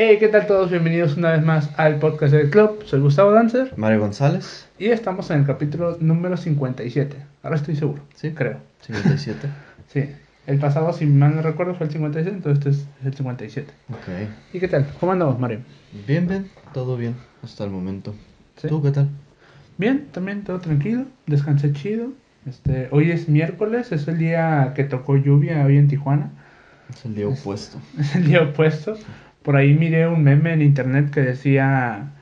Hey, ¿qué tal todos? Bienvenidos una vez más al podcast del club. Soy Gustavo Dancer Mario González. y estamos en el capítulo número 57. Ahora estoy seguro, Sí, creo. 57. Sí, el pasado, si mal no recuerdo, fue el 56, entonces este es el 57. Ok. ¿Y qué tal? ¿Cómo andamos, Mario? Bien, todo bien hasta el momento. ¿Sí? ¿Tú qué tal? Bien, también todo tranquilo, descansé chido. Hoy es miércoles, es el día que tocó lluvia hoy en Tijuana. Es el día Es, opuesto. es el día opuesto. Por ahí miré un meme en internet que decía...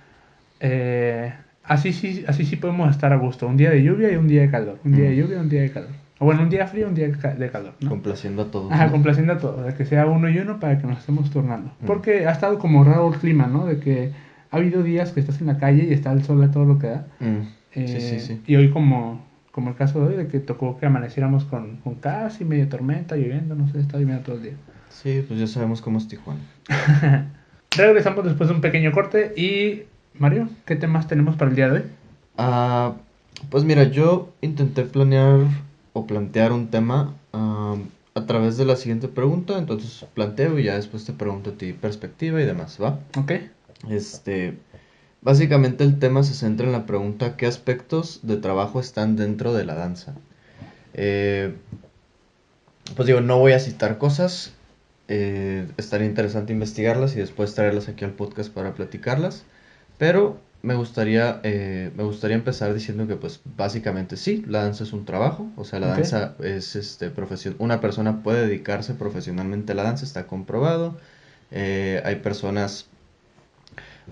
así sí podemos estar a gusto. Un día de lluvia y un día de calor. Un día de lluvia y un día de calor. O bueno, un día frío y un día de calor, ¿no? Complaciendo a todos, Ajá, ¿no? complaciendo a todos. De que sea uno y uno para que nos estemos turnando. Mm. Porque ha estado como raro el clima, ¿no? De que ha habido días que estás en la calle y está el sol a todo lo que da. Mm. Sí. Y hoy como el caso de hoy, de que tocó que amaneciéramos con casi media tormenta, lloviendo, no sé, está lloviendo todo el día. Sí, pues ya sabemos cómo es Tijuana. Regresamos después de un pequeño corte y... Mario, ¿qué temas tenemos para el día de hoy? Ah, pues mira, yo intenté planear o plantear un tema a través de la siguiente pregunta. Entonces planteo y ya después te pregunto a ti perspectiva y demás, ¿va? Ok. Este, Básicamente el tema se centra en la pregunta ¿qué aspectos de trabajo están dentro de la danza? Eh, pues digo, no voy a citar cosas, estaría interesante investigarlas y después traerlas aquí al podcast para platicarlas, pero me gustaría empezar diciendo que pues básicamente sí, la danza es un trabajo, o sea, la Ok. danza es profesión, una persona puede dedicarse profesionalmente a la danza, está comprobado. Eh, hay personas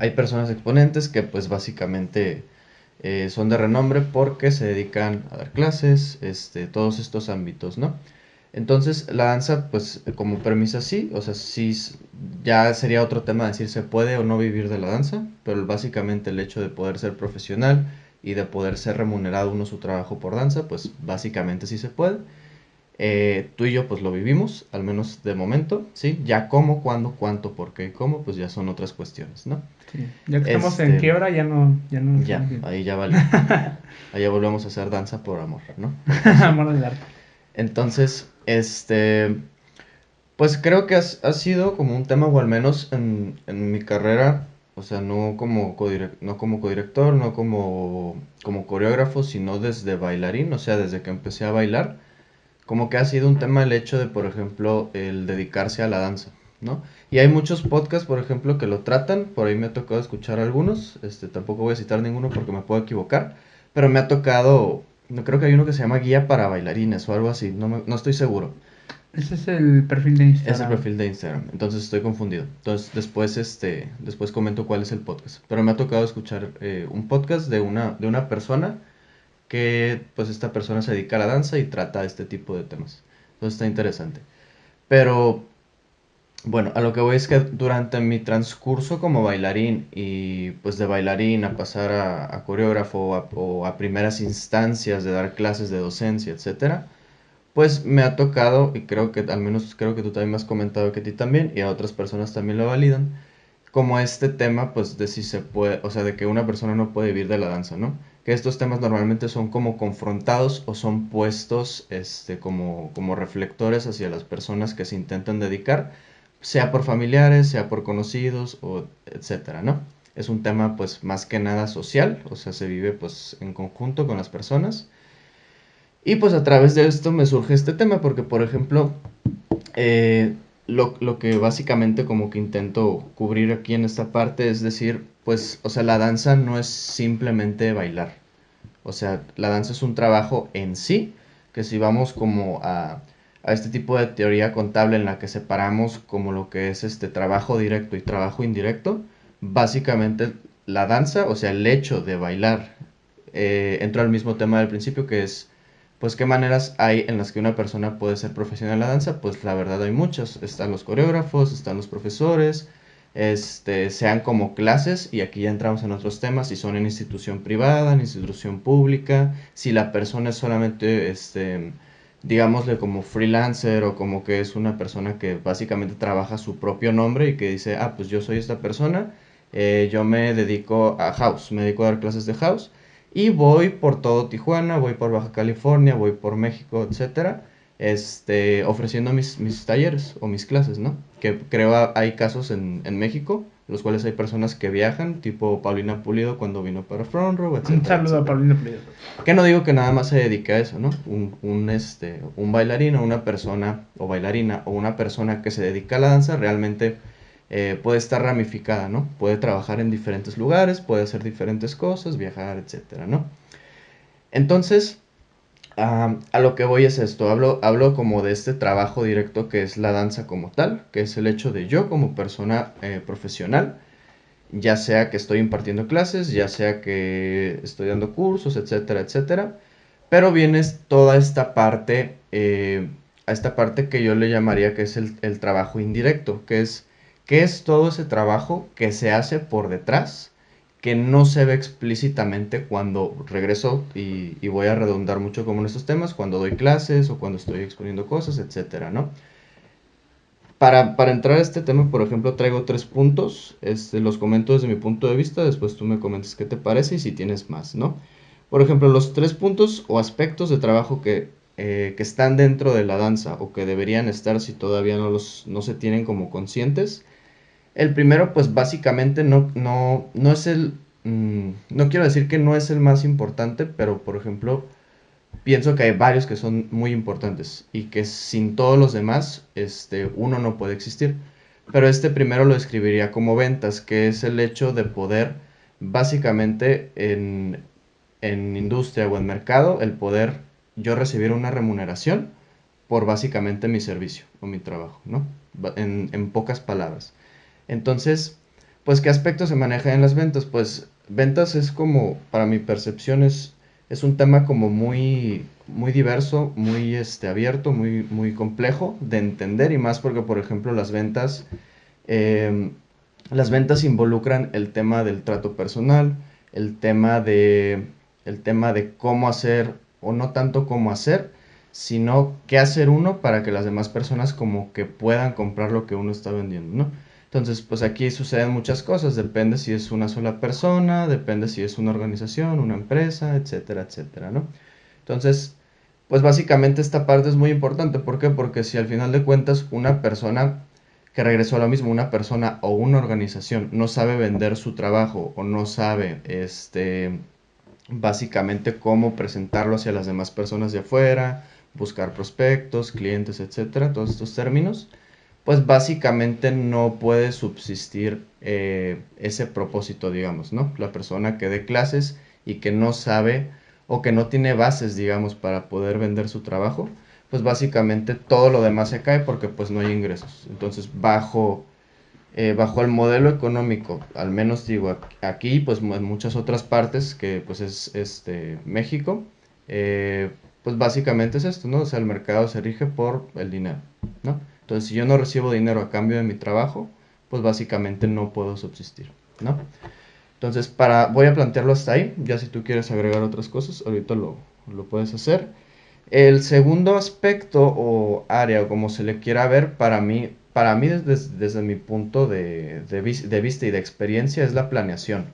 hay personas exponentes que pues básicamente son de renombre porque se dedican a dar clases, todos estos ámbitos, ¿no? Entonces la danza pues como premisa sí, o sea, sí ya sería otro tema decir se puede o no vivir de la danza, pero básicamente el hecho de poder ser profesional y de poder ser remunerado uno su trabajo por danza, pues básicamente sí se puede. Tú y yo pues lo vivimos, al menos de momento, ¿sí? Ya cómo, cuándo, cuánto, por qué y cómo, pues ya son otras cuestiones, ¿no? Sí. Ya que estamos en Este, quiebra, ya no lo ya, estamos viendo. ahí ya valió. Ahí ya volvemos a hacer danza por amor, ¿no? Por pasión. Amor del arte. Entonces, pues creo que ha sido como un tema, o al menos en mi carrera, o sea, no como codirector, no como coreógrafo, sino desde bailarín, o sea, desde que empecé a bailar, como que ha sido un tema el hecho de, por ejemplo, el dedicarse a la danza, ¿no? Y hay muchos podcasts, por ejemplo, que lo tratan, por ahí me ha tocado escuchar algunos, tampoco voy a citar ninguno porque me puedo equivocar, pero me ha tocado, no creo que hay uno que se llama Guía para Bailarines o algo así, no estoy seguro. Ese es el perfil de Es el Instagram. perfil de Instagram, entonces estoy confundido. Entonces después comento cuál es el podcast. Pero me ha tocado escuchar un podcast de una persona que pues esta persona se dedica a la danza y trata este tipo de temas. Entonces está interesante. Pero bueno, a lo que voy es que durante mi transcurso como bailarín y pues de bailarín a pasar a coreógrafo o a primeras instancias de dar clases de docencia, etcétera, pues me ha tocado, y creo que al menos creo que tú también me has comentado que a ti también, y a otras personas también lo validan, como este tema, pues de si se puede, o sea, de que una persona no puede vivir de la danza, ¿no? Que estos temas normalmente son como confrontados o son puestos, como reflectores hacia las personas que se intentan dedicar, sea por familiares, sea por conocidos, o etcétera, ¿no? Es un tema, pues, más que nada social, o sea, se vive, pues, en conjunto con las personas. Y pues a través de esto me surge este tema porque, por ejemplo, eh, lo que básicamente como que intento cubrir aquí en esta parte es decir, pues, o sea, la danza no es simplemente bailar. O sea, la danza es un trabajo en sí, que si vamos como a este tipo de teoría contable en la que separamos como lo que es este trabajo directo y trabajo indirecto, básicamente la danza, o sea, el hecho de bailar, entra al mismo tema del principio que es pues qué maneras hay en las que una persona puede ser profesional en la danza. Pues la verdad hay muchas. Están los coreógrafos, están los profesores, sean como clases, y aquí ya entramos en otros temas, si son en institución privada, en institución pública, si la persona es solamente, digámosle como freelancer, o como que es una persona que básicamente trabaja su propio nombre y que dice, ah, pues yo soy esta persona, yo me dedico a house, me dedico a dar clases de house y voy por todo Tijuana, voy por Baja California, voy por México, etcétera, ofreciendo mis talleres o mis clases, ¿no? Que creo hay casos en México, los cuales hay personas que viajan, tipo Paulina Pulido cuando vino para Front Row, Un etcétera, saludo a etcétera. Paulina Pulido. Que no digo que nada más se dedique a eso, ¿no? Un bailarín o una persona, o bailarina, o una persona que se dedica a la danza, realmente puede estar ramificada, ¿no? Puede trabajar en diferentes lugares, puede hacer diferentes cosas, viajar, etcétera, ¿no? Entonces, a lo que voy es esto, hablo como de este trabajo directo que es la danza como tal, que es el hecho de yo como persona profesional, ya sea que estoy impartiendo clases, ya sea que estoy dando cursos, etcétera, etcétera, pero viene toda esta parte, a esta parte que yo le llamaría que es el trabajo indirecto, que es todo ese trabajo que se hace por detrás, que no se ve explícitamente cuando regreso, y voy a redundar mucho como en estos temas, cuando doy clases o cuando estoy exponiendo cosas, etcétera, ¿no? Para entrar a este tema, por ejemplo, traigo 3 puntos, los comento desde mi punto de vista, después tú me comentas qué te parece y si tienes más, ¿no? Por ejemplo, los 3 puntos o aspectos de trabajo que están dentro de la danza o que deberían estar si todavía no se tienen como conscientes. El primero, pues básicamente no es no quiero decir que no es el más importante, pero por ejemplo, pienso que hay varios que son muy importantes y que sin todos los demás, uno no puede existir. Pero este primero lo describiría como ventas, que es el hecho de poder, básicamente en industria o en mercado, el poder yo recibir una remuneración por básicamente mi servicio o mi trabajo, ¿no? En pocas palabras. Entonces, pues, ¿qué aspectos se manejan en las ventas? Pues, ventas es como, para mi percepción, es un tema como muy diverso, muy abierto, muy complejo de entender y más porque, por ejemplo, eh, las ventas involucran el tema del trato personal, el tema de, el tema de cómo hacer, o no tanto cómo hacer, sino qué hacer uno para que las demás personas como que puedan comprar lo que uno está vendiendo, ¿no? Entonces, pues aquí suceden muchas cosas, depende si es una sola persona, depende si es una organización, una empresa, etcétera, etcétera, ¿no? Entonces, pues básicamente esta parte es muy importante, ¿por qué? Porque si al final de cuentas una persona que regresó a lo mismo, una persona o una organización no sabe vender su trabajo o no sabe, básicamente cómo presentarlo hacia las demás personas de afuera, buscar prospectos, clientes, etcétera, todos estos términos, pues básicamente no puede subsistir ese propósito, digamos, ¿no? La persona que dé clases y que no sabe o que no tiene bases, digamos, para poder vender su trabajo, pues básicamente todo lo demás se cae porque pues no hay ingresos. Entonces, bajo el modelo económico, al menos digo aquí, pues en muchas otras partes que pues es México, pues básicamente es esto, ¿no? O sea, el mercado se rige por el dinero, ¿no? Entonces, si yo no recibo dinero a cambio de mi trabajo, pues básicamente no puedo subsistir, ¿no? Entonces, voy a plantearlo hasta ahí, ya si tú quieres agregar otras cosas, ahorita lo puedes hacer. El segundo aspecto o área, o como se le quiera ver, para mí desde mi punto de vista y de experiencia, es la planeación.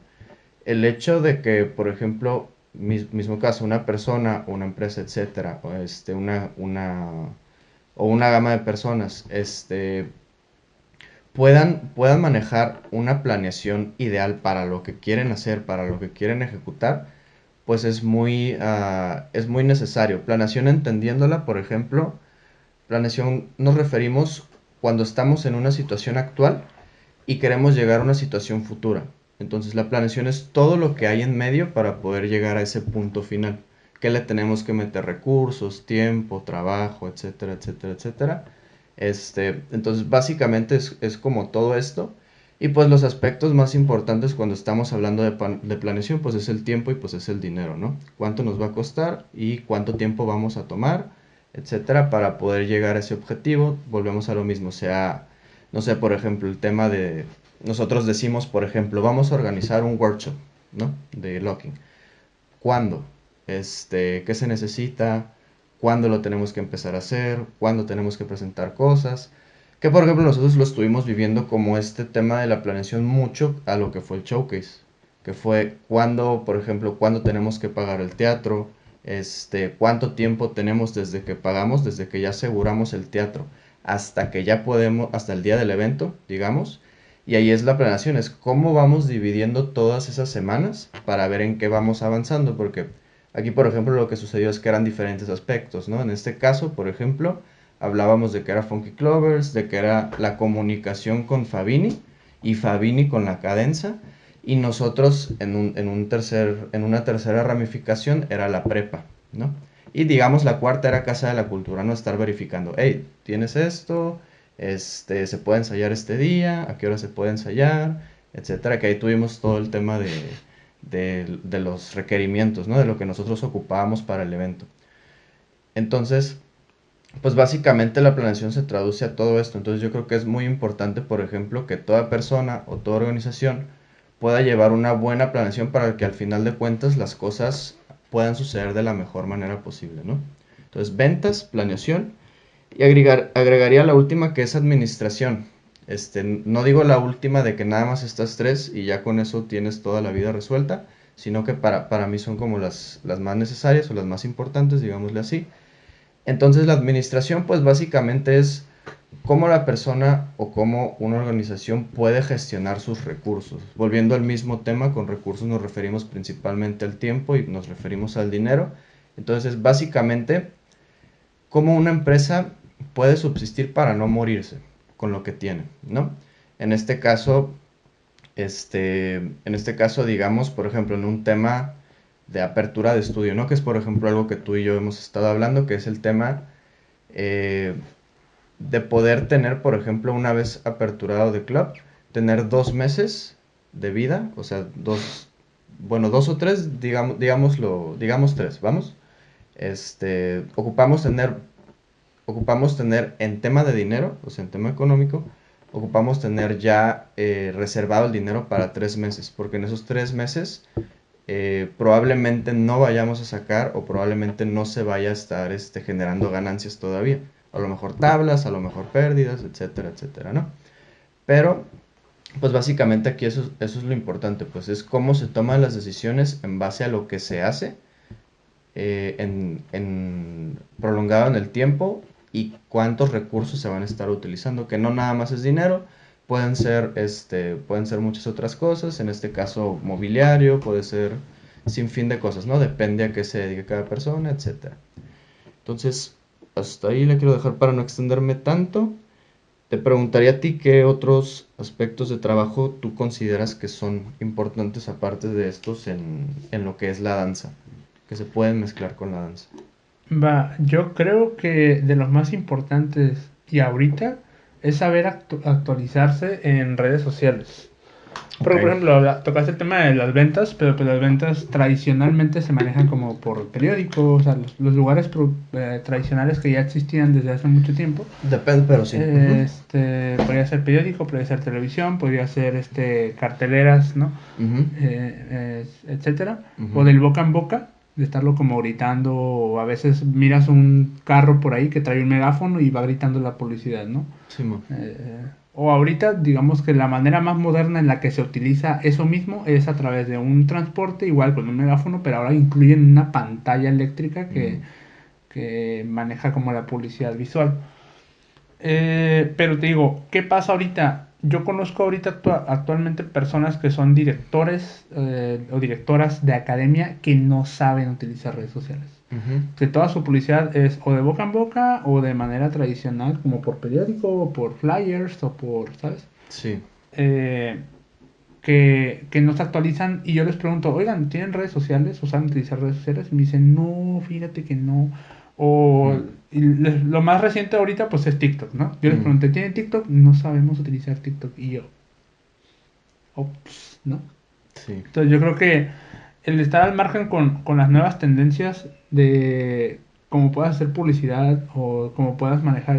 El hecho de que, por ejemplo, mismo caso, una persona, una empresa, etcétera, o una gama de personas, puedan manejar una planeación ideal para lo que quieren hacer, para lo que quieren ejecutar, pues es muy necesario. Planeación entendiéndola, por ejemplo, planeación nos referimos cuando estamos en una situación actual y queremos llegar a una situación futura. Entonces la planeación es todo lo que hay en medio para poder llegar a ese punto final. ¿Qué le tenemos que meter? Recursos, tiempo, trabajo, etcétera, etcétera, etcétera. Entonces básicamente es como todo esto. Y pues los aspectos más importantes cuando estamos hablando de planeación, pues es el tiempo y pues es el dinero, ¿no? Cuánto nos va a costar y cuánto tiempo vamos a tomar, etcétera, para poder llegar a ese objetivo. Volvemos a lo mismo, sea, no sé, por ejemplo, el tema de, nosotros decimos, por ejemplo, vamos a organizar un workshop, ¿no? De locking. ¿Cuándo? ¿Qué se necesita? ¿Cuándo lo tenemos que empezar a hacer? ¿Cuándo tenemos que presentar cosas? Que por ejemplo nosotros lo estuvimos viviendo como este tema de la planeación mucho a lo que fue el showcase, que fue cuándo, por ejemplo, cuándo tenemos que pagar el teatro, cuánto tiempo tenemos desde que pagamos, desde que ya aseguramos el teatro, hasta que ya podemos, hasta el día del evento, digamos, Y ahí es la planeación, es cómo vamos dividiendo todas esas semanas para ver en qué vamos avanzando, porque aquí, por ejemplo, lo que sucedió es que eran diferentes aspectos, ¿no? En este caso, por ejemplo, hablábamos de que era Funky Clovers, de que era la comunicación con Fabini y Fabini con la cadenza, y nosotros en una tercera ramificación era la prepa, ¿no? Y digamos la cuarta era Casa de la Cultura, no estar verificando, hey, ¿tienes esto? Se puede ensayar este día, a qué hora se puede ensayar, etcétera, que ahí tuvimos todo el tema de los requerimientos, ¿no? De lo que nosotros ocupábamos para el evento. Entonces, pues básicamente la planeación se traduce a todo esto. Entonces yo creo que es muy importante, por ejemplo, que toda persona o toda organización pueda llevar una buena planeación para que al final de cuentas las cosas puedan suceder de la mejor manera posible, ¿no? Entonces, ventas, planeación y agregaría la última que es administración. No digo la última de que nada más estas tres y ya con eso tienes toda la vida resuelta, sino que para mí son como las más necesarias o las más importantes, digámosle así. Entonces la administración pues básicamente es cómo la persona o cómo una organización puede gestionar sus recursos. Volviendo al mismo tema, con recursos nos referimos principalmente al tiempo y nos referimos al dinero. Entonces básicamente cómo una empresa puede subsistir para no morirse con lo que tiene, ¿no? En este caso, digamos, por ejemplo, en un tema de apertura de estudio, ¿no? Que es, por ejemplo, algo que tú y yo hemos estado hablando, que es el tema eh, de poder tener, por ejemplo, una vez aperturado de club, tener 2 meses de vida, o sea, bueno, 2 o 3, digamos 3, ¿vamos? Ocupamos tener en tema de dinero, o sea, en tema económico, ocupamos tener ya reservado el dinero para 3 meses, porque en esos 3 meses probablemente no vayamos a sacar o probablemente no se vaya a estar generando ganancias todavía. A lo mejor tablas, a lo mejor pérdidas, etcétera, etcétera, ¿no? Pero, pues básicamente aquí eso es lo importante, pues es cómo se toman las decisiones en base a lo que se hace prolongado en el tiempo y cuántos recursos se van a estar utilizando, que no nada más es dinero, pueden ser muchas otras cosas, en este caso mobiliario, puede ser sin fin de cosas, ¿no? Depende a qué se dedique cada persona, etcétera. Entonces, hasta ahí le quiero dejar para no extenderme tanto. Te preguntaría a ti qué otros aspectos de trabajo tú consideras que son importantes aparte de estos en lo que es la danza, que se pueden mezclar con la danza. Yo creo que de los más importantes y ahorita es saber actualizarse en redes sociales. Ok. Porque, por ejemplo, tocaste el tema de las ventas, pero pues las ventas tradicionalmente se manejan como por periódicos, o sea, los lugares tradicionales que ya existían desde hace mucho tiempo. Depende, pero sí. Ujú. Podría ser periódico, podría ser televisión, podría ser carteleras, ¿no? Ujú. Etcétera. O Ujú. del boca en boca, de estarlo como gritando, o a veces miras un carro por ahí que trae un megáfono y va gritando la publicidad, ¿no? Simón. O ahorita, digamos que la manera más moderna en la que se utiliza eso mismo es a través de un transporte, igual con un megáfono, pero ahora incluyen una pantalla eléctrica Mm. que maneja como la publicidad visual. Pero te digo, ¿qué pasa ahorita? Yo conozco ahorita actualmente personas que son directores o directoras de academia que no saben utilizar redes sociales. Ujú. Que toda su publicidad es o de boca en boca o de manera tradicional, como por periódico o por flyers o por, ¿sabes? Sí. Eh, que no se actualizan y yo les pregunto, oigan, ¿tienen redes sociales o saben utilizar redes sociales? Y me dicen, no, fíjate que no. O Mm. lo más reciente ahorita pues es TikTok, ¿no? Yo les Mm. pregunté, ¿tienen TikTok? No sabemos utilizar TikTok. Y yo, ops, ¿no? Sí. Entonces yo creo que el estar al margen con las nuevas tendencias de cómo puedas hacer publicidad o cómo puedas manejar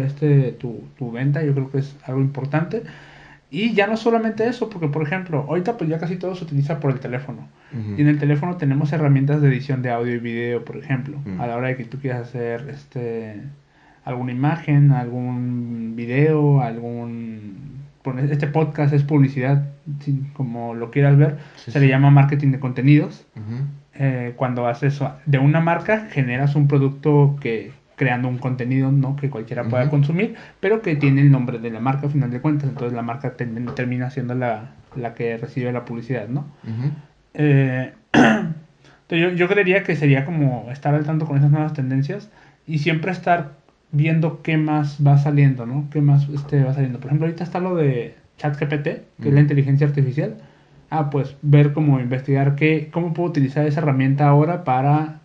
tu venta, yo creo que es algo importante. Y ya no solamente eso, porque por ejemplo, ahorita pues ya casi todo se utiliza por el teléfono. Ujú. Y en el teléfono tenemos herramientas de edición de audio y video, por ejemplo. A Mm. la hora de que tú quieras hacer alguna imagen, algún video, este podcast es publicidad, como lo quieras ver, Sí, se le sí. llama marketing de contenidos. Ujú. Cuando haces eso de una marca, generas un producto creando un contenido, ¿no? Que cualquiera pueda Ujú. consumir, pero que tiene el nombre de la marca a final de cuentas, entonces la marca termina siendo la que recibe la publicidad, ¿no? Ujú. Eh, yo creería que sería como estar al tanto con esas nuevas tendencias y siempre estar viendo qué más va saliendo, ¿no? ¿Qué más va saliendo? Por ejemplo, ahorita está lo de ChatGPT, que es la Ujú. inteligencia artificial. Ah, pues ver cómo investigar cómo puedo utilizar esa herramienta ahora para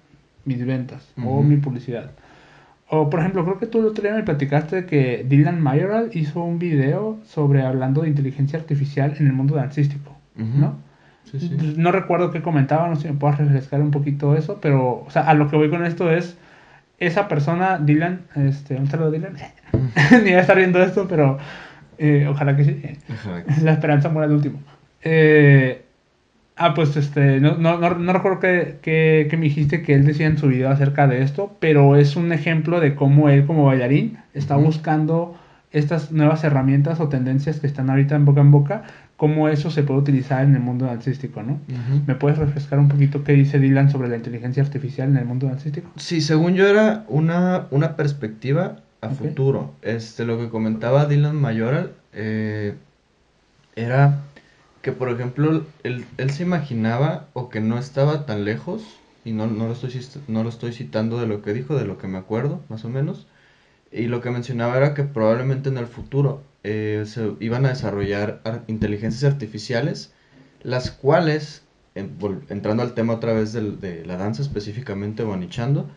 mis ventas o Ujú. mi publicidad. O, por ejemplo, creo que tú el otro día me platicaste de que Dylan Mayoral hizo un video sobre hablando de inteligencia artificial en el mundo dancístico, Ujú. ¿no? Sí, sí. No recuerdo qué comentaba, no sé si me puedas refrescar un poquito eso, pero, o sea, a lo que voy con esto es, esa persona, Dylan, un saludo Dylan, Ujú. ni va a estar viendo esto, pero ojalá que sí, Ajá, que sí. la esperanza muere al último. Eh, pues no recuerdo que me dijiste que él decía en su video acerca de esto, pero es un ejemplo de cómo él como bailarín está Ujú. buscando estas nuevas herramientas o tendencias que están ahorita en boca, cómo eso se puede utilizar en el mundo dancístico, ¿no? Ujú. ¿Me puedes refrescar un poquito qué dice Dylan sobre la inteligencia artificial en el mundo dancístico? Sí, según yo era una perspectiva a Ok. futuro. Lo que comentaba Dylan Mayoral era que, por ejemplo, él se imaginaba o que no estaba tan lejos, y no lo estoy citando de lo que dijo, de lo que me acuerdo, más o menos, y lo que mencionaba era que probablemente en el futuro se iban a desarrollar inteligencias artificiales, las cuales, entrando al tema otra vez de la danza específicamente, o anichando,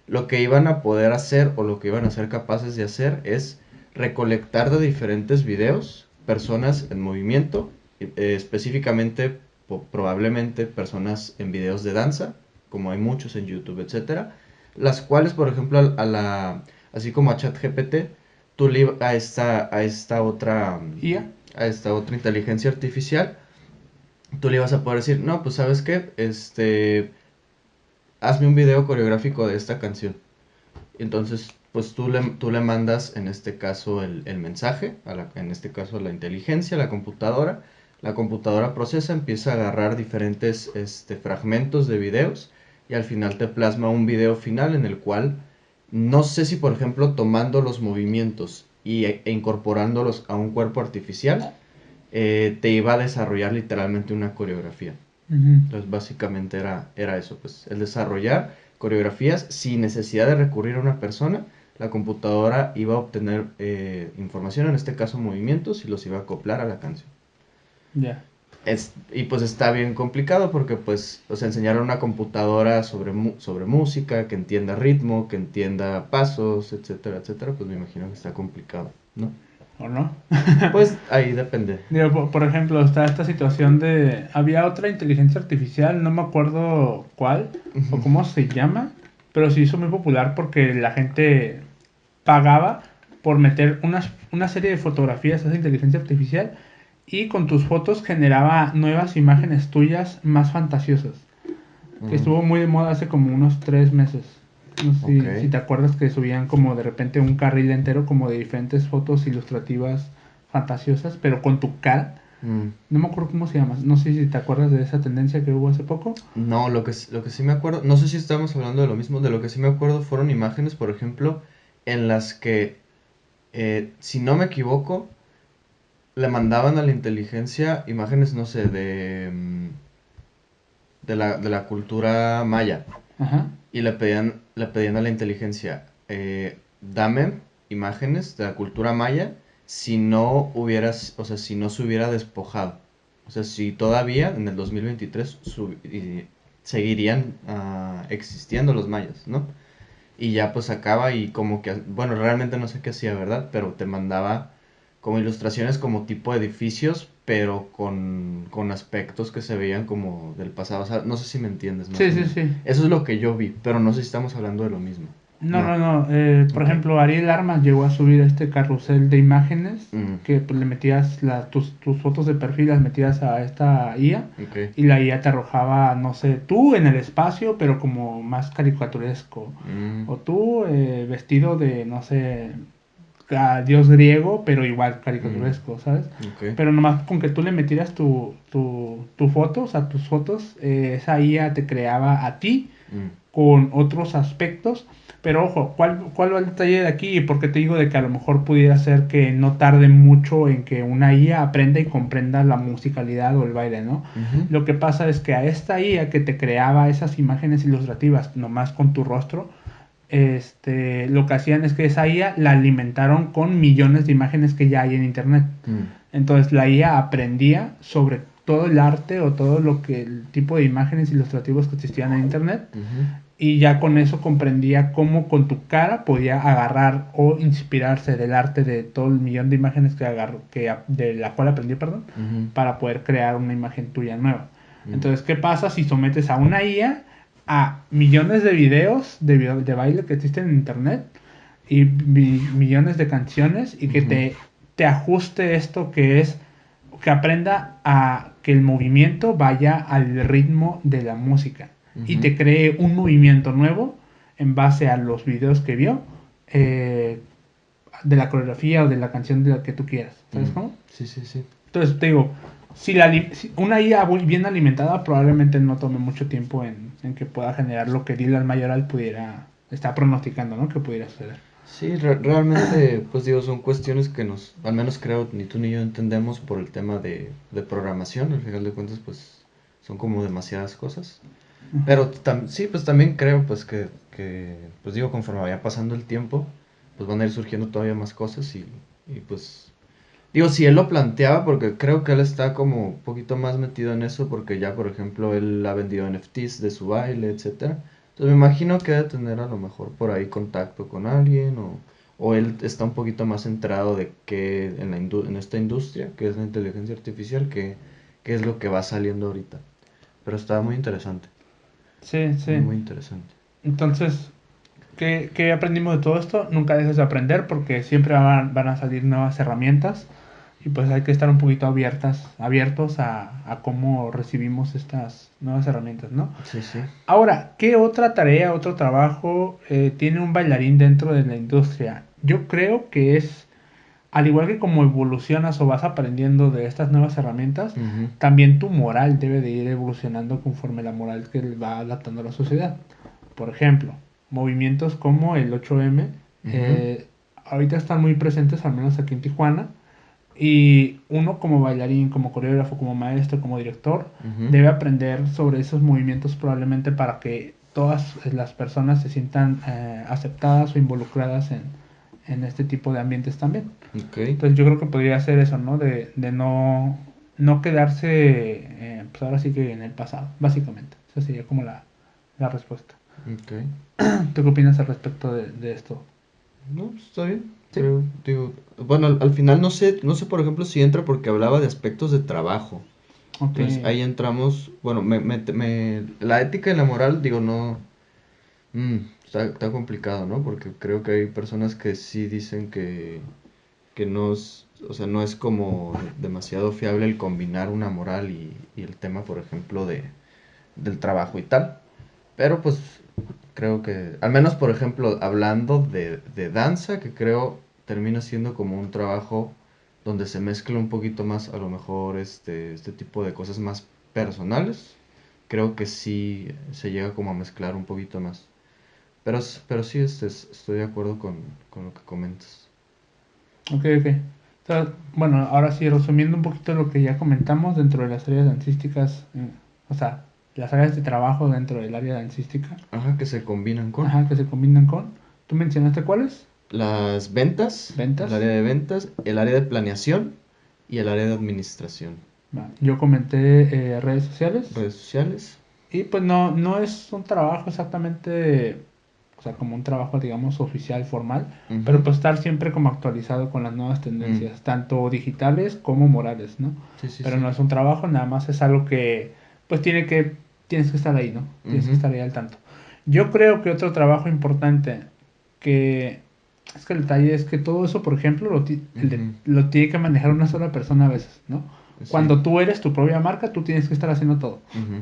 lo que iban a poder hacer o lo que iban a ser capaces de hacer es recolectar de diferentes videos personas en movimiento, específicamente probablemente personas en videos de danza, como hay muchos en YouTube, etcétera, las cuales, por ejemplo, así como a ChatGPT, ¿IA? a esta otra inteligencia artificial, tú le ibas a poder decir, no, pues sabes qué, hazme un video coreográfico de esta canción. Entonces, pues tú le mandas en este caso el mensaje, en este caso a la inteligencia, a la computadora procesa, empieza a agarrar diferentes fragmentos de videos y al final te plasma un video final en el cual, no sé si por ejemplo tomando los movimientos e incorporándolos a un cuerpo artificial, te iba a desarrollar literalmente una coreografía. Ujú. Entonces, básicamente era eso, pues, el desarrollar coreografías sin necesidad de recurrir a una persona. La computadora iba a obtener información, en este caso movimientos, y los iba a acoplar a la canción. Ya. Y pues está bien complicado porque pues, o sea, enseñar a una computadora sobre música, que entienda ritmo, que entienda pasos, etcétera, etcétera, pues me imagino que está complicado, ¿no? ¿O no? Pues ahí depende. Digo, por ejemplo, está esta situación de... Había otra inteligencia artificial, no me acuerdo cuál o Ujú. cómo se llama, pero se hizo muy popular porque la gente pagaba por meter una serie de fotografías a esa inteligencia artificial y con tus fotos generaba nuevas imágenes tuyas más fantasiosas, que Mm, estuvo muy de moda hace como unos 3 meses. No sé ok. si te acuerdas que subían como de repente un carril entero como de diferentes fotos ilustrativas fantasiosas, pero con tu cara. Mm. No me acuerdo cómo se llama. No sé si te acuerdas de esa tendencia que hubo hace poco. No, lo que sí me acuerdo, no sé si estamos hablando de lo mismo, de lo que sí me acuerdo fueron imágenes, por ejemplo, en las que, si no me equivoco, le mandaban a la inteligencia imágenes, no sé, de la cultura maya, Ajá. y le pedían a la inteligencia, dame imágenes de la cultura maya si no o sea, si no se hubiera despojado. O sea, si todavía en el 2023 seguirían existiendo los mayas, ¿no? Y ya pues acaba y como que, bueno, realmente no sé qué hacía, ¿verdad? Pero te mandaba como ilustraciones como tipo edificios, pero con aspectos que se veían como del pasado. O sea, no sé si me entiendes más Sí, o sí, menos. sí. Eso es lo que yo vi, pero no sé si estamos hablando de lo mismo. No, No, no, no. Por ok. ejemplo, Ariel Armas llegó a subir este carrusel de imágenes Mm, que pues, le metías tus fotos de perfil, las metías a esta IA ok. y la IA te arrojaba, no sé, tú en el espacio, pero como más caricaturesco. Mm, O tú vestido de, no sé, a dios griego, pero igual mm, caricaturesco, ¿sabes? ok. Pero nomás con que tú le metieras tu foto, o sea, tus fotos, esa IA te creaba a ti con otros aspectos. Pero ojo, ¿cuál va el detalle de aquí? ¿Y por qué te digo de que a lo mejor pudiera ser que no tarde mucho en que una IA aprenda y comprenda la musicalidad o el baile, ¿no? Ujú. Lo que pasa es que a esta IA que te creaba esas imágenes ilustrativas nomás con tu rostro, lo que hacían es que esa IA la alimentaron con millones de imágenes que ya hay en internet. Entonces la IA aprendía sobre todo el arte o todo lo que el tipo de imágenes ilustrativos que existían en internet, y ya con eso comprendía cómo con tu cara podía agarrar o inspirarse del arte de todo el millón de imágenes que agarró, de la cual aprendió, perdón, para poder crear una imagen tuya nueva. Entonces, ¿qué pasa si sometes a una IA a millones de videos de baile que existen en internet y millones de canciones, y que te ajuste esto que es que aprenda a que el movimiento vaya al ritmo de la música y te cree un movimiento nuevo en base a los videos que vio, de la coreografía o de la canción de la que tú quieras? ¿Sabes cómo? Sí, sí, sí. Entonces te digo, si una IA bien alimentada probablemente no tome mucho tiempo en que pueda generar lo que Dylan Mayoral pudiera estar pronosticando, ¿no? Que pudiera suceder. Sí, realmente, pues digo, son cuestiones que al menos creo, ni tú ni yo entendemos por el tema de programación. Al final de cuentas, pues son como demasiadas cosas. Pero sí, pues también creo, pues pues digo, conforme vaya pasando el tiempo, pues van a ir surgiendo todavía más cosas y pues, digo, si él lo planteaba, porque creo que él está como un poquito más metido en eso, porque ya, por ejemplo, él ha vendido NFTs de su baile, etcétera. Entonces me imagino que debe tener a lo mejor por ahí contacto con alguien, o él está un poquito más centrado de que en esta industria, que es la inteligencia artificial, que es lo que va saliendo ahorita. Pero está muy interesante, Sí, muy, sí. muy interesante. Entonces, ¿qué aprendimos de todo esto? Nunca dejes de aprender, porque siempre van a salir nuevas herramientas, y pues hay que estar un poquito abiertos a cómo recibimos estas nuevas herramientas, ¿no? Sí, sí. Ahora, ¿qué otra tarea, otro trabajo tiene un bailarín dentro de la industria? Yo creo que es, al igual que como evolucionas o vas aprendiendo de estas nuevas herramientas, Ujú. también tu moral debe de ir evolucionando conforme la moral que va adaptando a la sociedad. Por ejemplo, movimientos como el 8M, Ujú. ahorita están muy presentes, al menos aquí en Tijuana, y uno como bailarín, como coreógrafo, como maestro, como director, Ujú. debe aprender sobre esos movimientos probablemente para que todas las personas se sientan aceptadas o involucradas en este tipo de ambientes también. Ok, Entonces yo creo que podría ser eso, ¿no? De no quedarse, pues ahora sí que en el pasado, básicamente. Esa sería como la respuesta. ok. ¿Tú qué opinas al respecto de esto? No, pues, está bien. Sí. Creo, digo, bueno, al final no sé, por ejemplo, si entra porque hablaba de aspectos de trabajo. Ok. Entonces ahí entramos, bueno, la ética y la moral, digo, no, está complicado, ¿no? Porque creo que hay personas que sí dicen que no es, o sea, no es como demasiado fiable el combinar una moral y el tema, por ejemplo, del trabajo y tal. Pero pues creo que, al menos por ejemplo, hablando de danza, que creo termina siendo como un trabajo donde se mezcla un poquito más, a lo mejor, este tipo de cosas más personales, creo que sí se llega como a mezclar un poquito más. Pero sí, estoy de acuerdo con lo que comentas. Ok, ok. Bueno, ahora sí, resumiendo un poquito lo que ya comentamos dentro de las áreas dancísticas, o sea, las áreas de trabajo dentro del área dancística, Ajá, que se combinan con ajá, que se combinan con, ¿tú mencionaste cuáles? las ventas, el Ventas. área de ventas, el área de planeación y el área de administración. Va. Yo comenté redes sociales, Redes sociales. y pues no es un trabajo exactamente, o sea, como un trabajo, digamos, oficial, formal, pero Ujú. pues estar siempre como actualizado con las nuevas Mm. tendencias, tanto digitales como morales, ¿no? Sí, sí, Pero sí. no es un trabajo, nada más es algo que pues tienes que estar ahí, ¿no? Tienes que Ujú. estar ahí al tanto. Yo creo que otro trabajo importante que es que el detalle es que todo eso, por ejemplo, Ujú. lo tiene que manejar una sola persona a veces, ¿no? Sí. Cuando tú eres tu propia marca, tú tienes que estar haciendo todo. Ujú.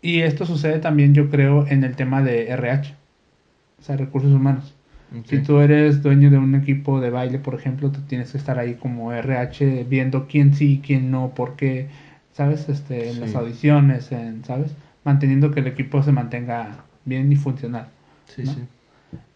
Y esto sucede también, yo creo, en el tema de RH, o sea, recursos humanos. Ok. Si tú eres dueño de un equipo de baile, por ejemplo, tú tienes que estar ahí como RH viendo quién sí, quién no, por qué, ¿sabes? En las Sí. audiciones, ¿sabes? Manteniendo que el equipo se mantenga bien y funcional, Sí, ¿no? sí.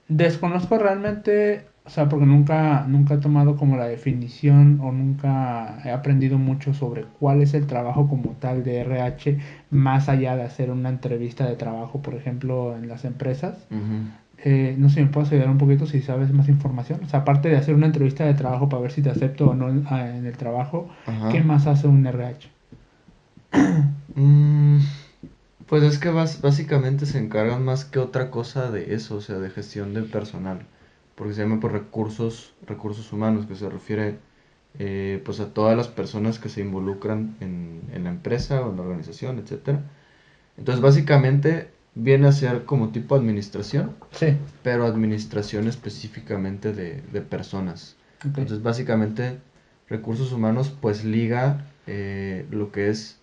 Desconozco realmente, o sea, porque nunca he tomado como la definición o nunca he aprendido mucho sobre cuál es el trabajo como tal de RH, más allá de hacer una entrevista de trabajo, por ejemplo, en las empresas. Ujú. No sé si me puedes ayudar un poquito si sabes más información. O sea, aparte de hacer una entrevista de trabajo para ver si te acepto o no en el trabajo, ¿qué Ajá. más hace un RH? Mm, pues es que básicamente se encargan más que otra cosa de eso, o sea, de gestión de personal, porque se llama por recursos humanos, que se refiere pues a todas las personas que se involucran en la empresa o en la organización, etcétera. Entonces básicamente viene a ser como tipo administración, Sí, pero administración específicamente de personas. ok. Entonces básicamente recursos humanos pues liga lo que es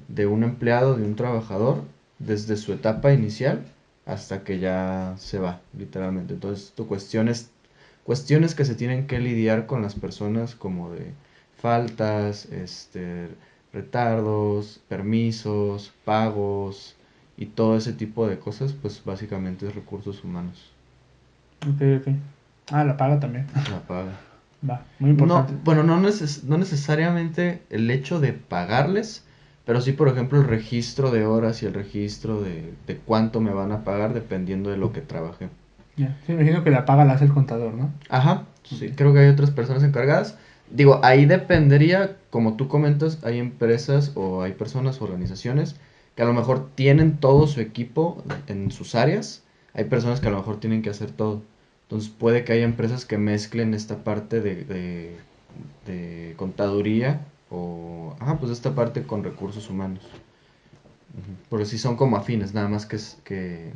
de un empleado, de un trabajador, desde su etapa inicial hasta que ya se va, literalmente. Entonces, tu cuestiones que se tienen que lidiar con las personas como de faltas, retardos, permisos, pagos y todo ese tipo de cosas, pues básicamente es recursos humanos. Ok, ok. Ah, la paga también. La paga. Va, muy No, importante. bueno, no necesariamente el hecho de pagarles, pero sí, por ejemplo, el registro de horas y el registro de cuánto me van a pagar dependiendo de lo que trabajé. Ya. Sí, me imagino que la paga la hace el contador, ¿no? Ajá, Ok. sí, creo que hay otras personas encargadas. Digo, ahí dependería, como tú comentas, hay empresas o hay personas, organizaciones que a lo mejor tienen todo su equipo en sus áreas. Hay personas que a lo mejor tienen que hacer todo. Entonces puede que haya empresas que mezclen esta parte de contaduría o, ajá, pues esta parte con recursos humanos. Ujú. Porque sí son como afines, nada más que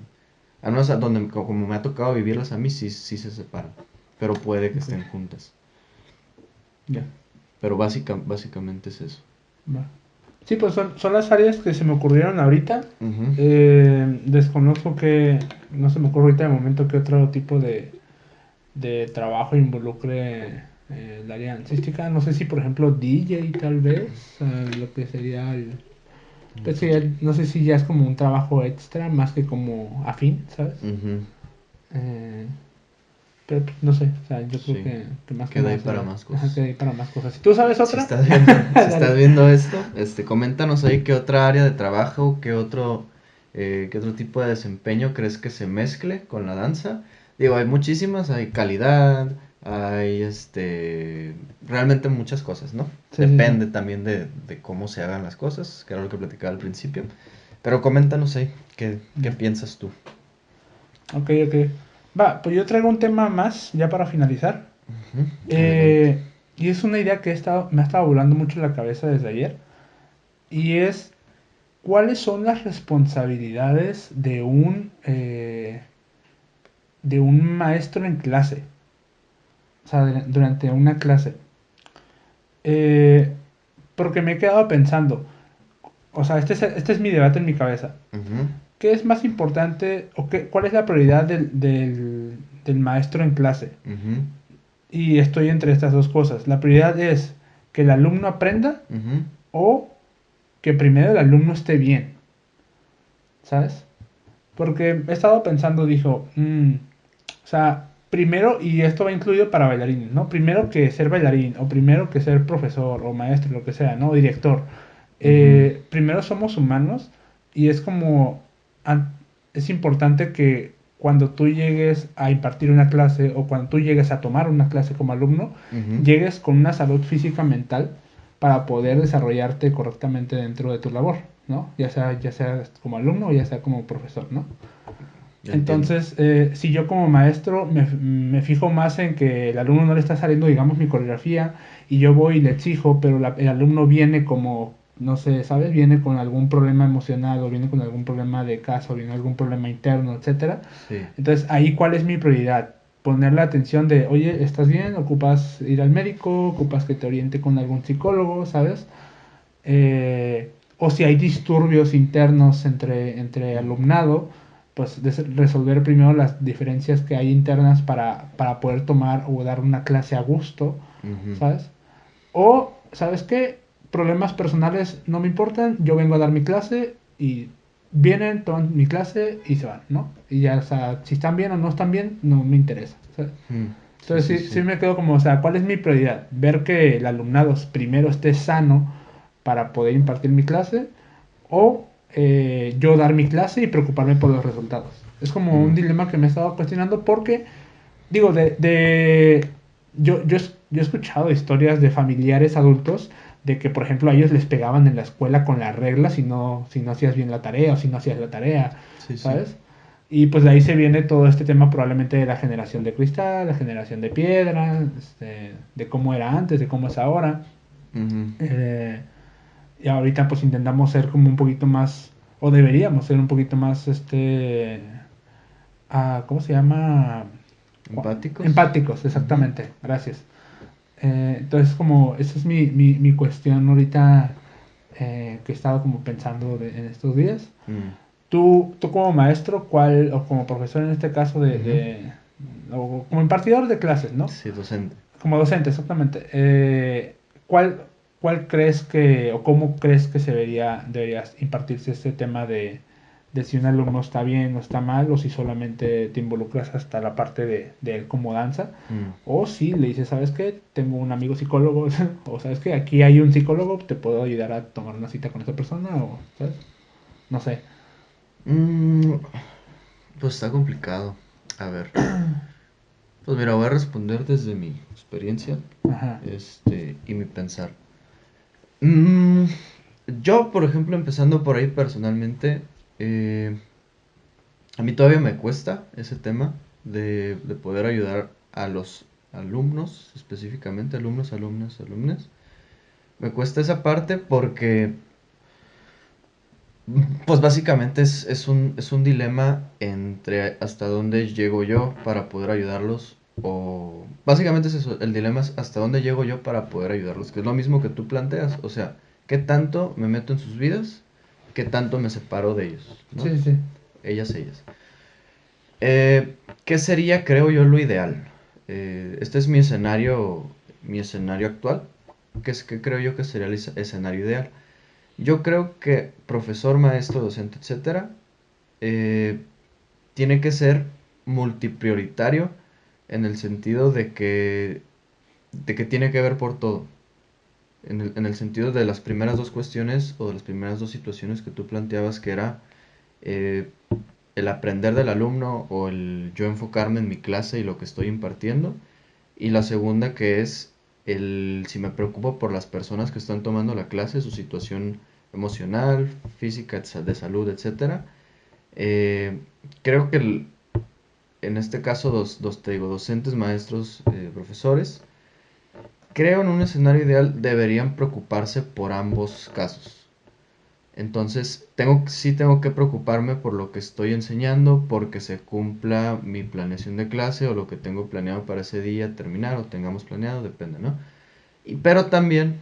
al menos a donde, como me ha tocado vivirlas a mí, sí se separan. Pero puede que Ok. estén juntas. Ya. Pero básicamente es eso. Va. Sí, pues son las áreas que se me ocurrieron ahorita. Ujú. Desconozco que, no se me ocurre ahorita de momento que otro tipo de trabajo involucre el área artística. No sé si, por ejemplo, DJ tal vez, lo que sería Un pues que DJ. no sé si ya es como un trabajo extra más que como afín, ¿sabes? Ujú. Eh, pero pues, no sé, o sea, yo creo Sí. que más que Queda ahí nada para sería, más ajá, que cosas. hay para más cosas. Si tú sabes Si otra, estás viendo, si estás dale. viendo esto, coméntanos ahí qué otra área de trabajo, qué otro tipo de desempeño crees que se mezcle con la danza. Digo, hay muchísimas, hay calidad, hay realmente muchas cosas, ¿no? Sí, sí, sí. Depende también de cómo se hagan las cosas, que era lo que platicaba al principio. Pero coméntanos ahí, ¿qué Ya. piensas tú? Ok, ok. Va, pues yo traigo un tema más ya para finalizar. Ujú. Adelante. Y es una idea que me ha estado volando mucho en la cabeza desde ayer. Y es, ¿cuáles son las responsabilidades de un maestro en clase? O sea, durante una clase. Eh, Porque me he quedado pensando, o sea, este es mi debate en mi cabeza. Ujú. ¿Qué es más importante o cuál es la prioridad del maestro en clase? Ujú. Y estoy entre estas dos cosas. La prioridad es que el alumno aprenda Ujú. o que primero el alumno esté bien, ¿sabes? Porque he estado pensando, dijo, o sea, primero, y esto va incluido para bailarines, ¿no? Primero que ser bailarín, o primero que ser profesor, o maestro, lo que sea, ¿no? O director. Ujú. Primero somos humanos y es como, an- es importante que cuando tú llegues a impartir una clase o cuando tú llegues a tomar una clase como alumno, Ujú. llegues con una salud física mental para poder desarrollarte correctamente dentro de tu labor, ¿no? Ya sea como alumno o ya sea como profesor, ¿no? Ya entiendo. Entonces, si yo como maestro me fijo más en que el alumno no le está saliendo, digamos, mi coreografía y yo voy y le exijo, pero el alumno viene como, no sé, ¿sabes? Viene con algún problema emocional o viene con algún problema de casa o viene algún problema interno, etcétera. Sí. Entonces, ahí, ¿cuál es mi prioridad? Poner la atención de, oye, ¿estás bien? ¿Ocupas ir al médico? ¿Ocupas que te oriente con algún psicólogo? ¿Sabes? O si hay disturbios internos entre alumnado, pues resolver primero las diferencias que hay internas para poder tomar o dar una clase a gusto, Ujú. ¿sabes? O, ¿sabes qué? Problemas personales no me importan, yo vengo a dar mi clase y vienen, toman mi clase y se van, ¿no? Y ya, o sea, si están bien o no están bien, no me interesa. O sea, Sí, entonces sí, sí sí. me quedo como, o sea, ¿cuál es mi prioridad? Ver que el alumnado primero esté sano para poder impartir mi clase o yo dar mi clase y preocuparme por los resultados. Es como un Ujú. dilema que me he estado cuestionando porque, digo, yo he escuchado historias de familiares adultos de que, por ejemplo, a ellos les pegaban en la escuela con las reglas si no hacías bien la tarea o si no hacías la tarea, Sí, sí. ¿sabes? Y pues de ahí se viene todo este tema probablemente de la generación de cristal, la generación de piedra, de cómo era antes, de cómo es ahora. Ujú. Eh, y ahorita pues intentamos ser como un poquito más, o deberíamos ser un poquito más, ¿cómo se llama? ¿Empáticos? Empáticos, Ujú. exactamente, gracias. Entonces como, esa es mi cuestión ahorita que he estado como pensando en estos días. Mm. Tú como maestro, ¿cuál, o como profesor en este caso Ujú. o como impartidor de clases, ¿no? Sí, docente. Como docente, exactamente. ¿Cuál, cuál crees que, o cómo crees que debería impartirse este tema de si un alumno está bien o está mal, o si solamente te involucras hasta la parte de él como danza, Mm. o si le dices, ¿sabes qué? Tengo un amigo psicólogo, o ¿sabes qué? Aquí hay un psicólogo, te puedo ayudar a tomar una cita con esa persona, o, ¿sabes? No sé. Mm, pues está complicado. A ver. Pues mira, voy a responder desde mi experiencia, Ajá. y mi pensar. Mm, yo, por ejemplo, empezando por ahí personalmente, eh, a mí todavía me cuesta ese tema de poder ayudar a los alumnos, específicamente alumnos, alumnas, alumnas. Me cuesta esa parte porque, pues básicamente es un dilema entre hasta dónde llego yo para poder ayudarlos o... Básicamente es eso, el dilema es hasta dónde llego yo para poder ayudarlos, que es lo mismo que tú planteas, o sea, ¿qué tanto me meto en sus vidas? ¿Qué tanto me separo de ellos? ¿No? Sí, sí, sí. Ellas, ellas. ¿Qué sería, creo yo, lo ideal? Este es mi escenario actual, que creo yo que sería el escenario ideal. Yo creo que profesor, maestro, docente, etcétera, eh, tiene que ser multiprioritario en el sentido de que tiene que ver por todo. En el sentido de las primeras dos cuestiones o de las primeras dos situaciones que tú planteabas, que era eh, el aprender del alumno o el yo enfocarme en mi clase y lo que estoy impartiendo. Y la segunda que es el si me preocupo por las personas que están tomando la clase, su situación emocional, física, de salud, etcétera. Eh, creo que en este caso te digo, docentes, maestros, profesores, creo en un escenario ideal deberían preocuparse por ambos casos. Entonces, sí tengo que preocuparme por lo que estoy enseñando, porque se cumpla mi planeación de clase o lo que tengo planeado para ese día terminar o tengamos planeado, depende, ¿no? Pero también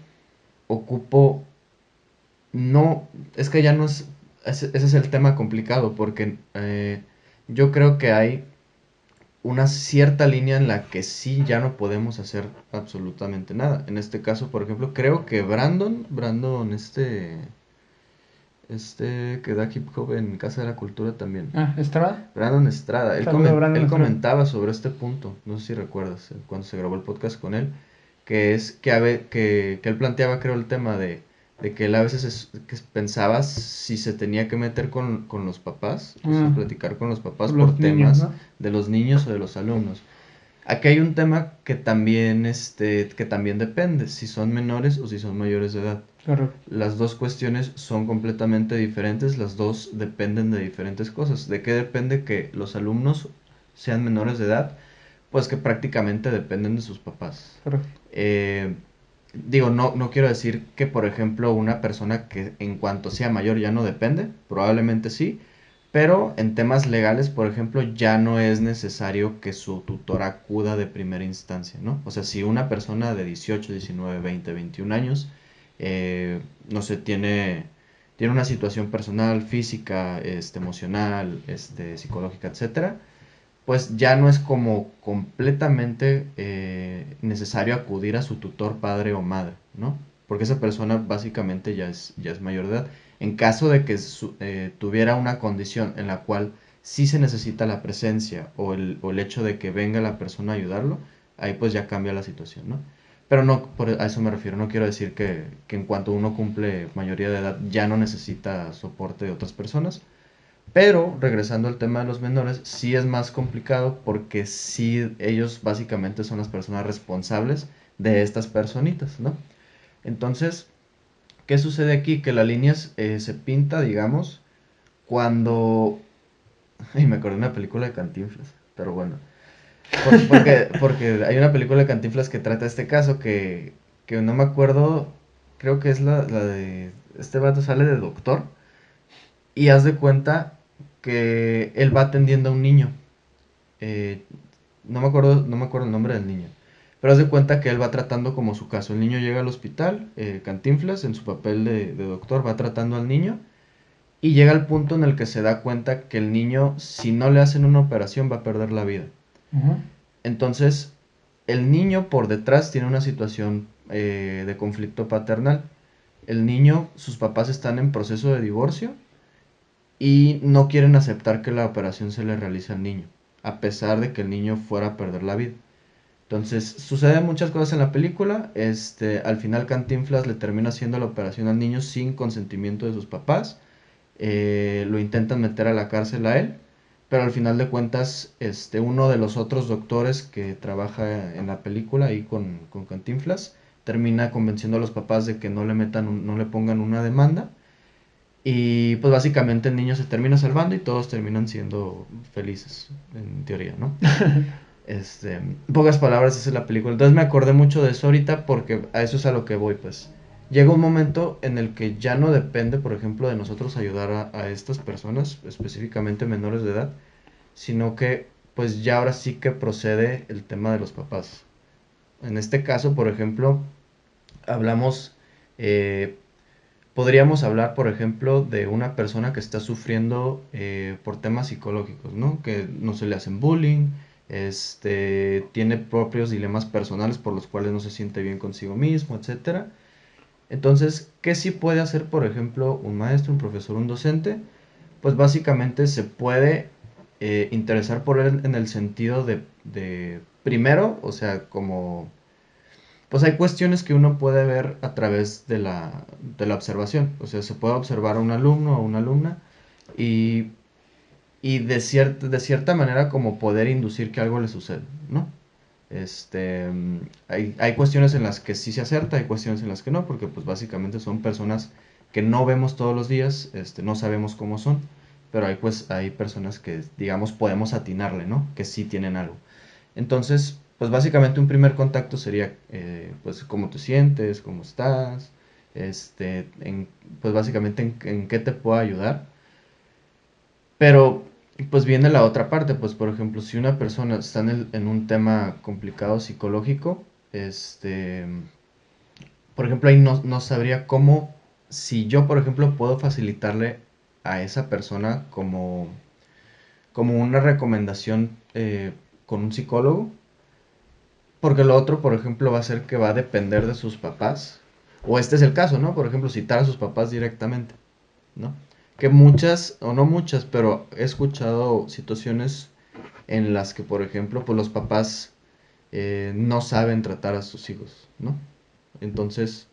ocupo, no, es que ya no es, ese es el tema complicado, porque yo creo que hay una cierta línea en la que sí ya no podemos hacer absolutamente nada. En este caso, por ejemplo, creo que Brandon, que da hip hop en Casa de la Cultura también. ¿Estrada? Brandon Estrada, Saludo a Brandon él Estrada. comentaba sobre este punto, no sé si recuerdas, cuando se grabó el podcast con él, que él planteaba, creo, el tema de que él a veces que pensaba si se tenía que meter con los papás, o sea, Ah, platicar con los papás por por los niños, temas ¿no? de los niños o de los alumnos. Aquí hay un tema que también depende, si son menores o si son mayores de edad. Correcto. Las dos cuestiones son completamente diferentes, las dos dependen de diferentes cosas. ¿De qué depende que los alumnos sean menores de edad? Pues que prácticamente dependen de sus papás. Correcto. Digo, no quiero decir que, por ejemplo, una persona que en cuanto sea mayor ya no depende, probablemente sí, pero en temas legales, por ejemplo, ya no es necesario que su tutor acuda de primera instancia, ¿no? O sea, si una persona de 18, 19, 20, 21 años, no sé, tiene una situación personal, física, emocional, psicológica, etcétera, pues ya no es como completamente necesario acudir a su tutor padre o madre, ¿no? Porque esa persona básicamente ya es mayor de edad. En caso de que tuviera una condición en la cual sí se necesita la presencia o el hecho de que venga la persona a ayudarlo, ahí pues ya cambia la situación, ¿no? Pero no, a eso me refiero, no quiero decir que en cuanto uno cumple mayoría de edad ya no necesita soporte de otras personas, pero regresando al tema de los menores, sí es más complicado porque sí ellos básicamente son las personas responsables de estas personitas, ¿no? Entonces, ¿qué sucede aquí? Que la línea se pinta, digamos, cuando... Y me acordé de una película de Cantinflas, pero bueno. Porque hay una película de Cantinflas que trata este caso que no me acuerdo, creo que es la de... Este vato sale de doctor y haz de cuenta que él va atendiendo a un niño. Eh, no me acuerdo el nombre del niño. Pero haz de cuenta que él va tratando como su caso. El niño llega al hospital, Cantinflas en su papel de doctor va tratando al niño y llega al punto en el que se da cuenta que el niño, si no le hacen una operación, va a perder la vida. Ajá. Entonces, el niño por detrás tiene una situación de conflicto paternal. El niño, sus papás están en proceso de divorcio y no quieren aceptar que la operación se le realice al niño, a pesar de que el niño fuera a perder la vida. Entonces, suceden muchas cosas en la película. Al final Cantinflas le termina haciendo la operación al niño sin consentimiento de sus papás. Lo intentan meter a la cárcel a él, pero al final de cuentas, uno de los otros doctores que trabaja en la película ahí con Cantinflas termina convenciendo a los papás de que no le no le pongan una demanda. Y pues básicamente el niño se termina salvando y todos terminan siendo felices, en teoría, ¿no? En pocas palabras, esa es la película. Entonces me acordé mucho de eso ahorita porque a eso es a lo que voy, pues. Llega un momento en el que ya no depende, por ejemplo, de nosotros ayudar a estas personas, específicamente menores de edad, sino que pues ya ahora sí que procede el tema de los papás. En este caso, por ejemplo, hablamos, eh, podríamos hablar, por ejemplo, de una persona que está sufriendo por temas psicológicos, ¿no? Que no se le hacen bullying, tiene propios dilemas personales por los cuales no se siente bien consigo mismo, etcétera. Entonces, ¿qué sí puede hacer, por ejemplo, un maestro, un profesor, un docente? Pues básicamente se puede interesar por él en el sentido primero, o sea, como pues hay cuestiones que uno puede ver a través de la observación. O sea, se puede observar a un alumno o una alumna y, y de cierta manera como poder inducir que algo le suceda, ¿no? Hay cuestiones en las que sí se acerta, hay cuestiones en las que no, porque pues básicamente son personas que no vemos todos los días, no sabemos cómo son, pero hay personas que, digamos, podemos atinarle, ¿no? Que sí tienen algo. Entonces, pues básicamente un primer contacto sería, pues, cómo te sientes, cómo estás, pues básicamente en qué te puedo ayudar. Pero, pues viene la otra parte, pues, por ejemplo, si una persona está en un tema complicado psicológico, por ejemplo, ahí no sabría cómo, si yo, por ejemplo, puedo facilitarle a esa persona como una recomendación con un psicólogo. Porque lo otro, por ejemplo, va a ser que va a depender de sus papás. O este es el caso, ¿no? Por ejemplo, citar a sus papás directamente, ¿no? Que muchas, o no muchas, pero he escuchado situaciones en las que, por ejemplo, pues los papás no saben tratar a sus hijos, ¿no? Entonces,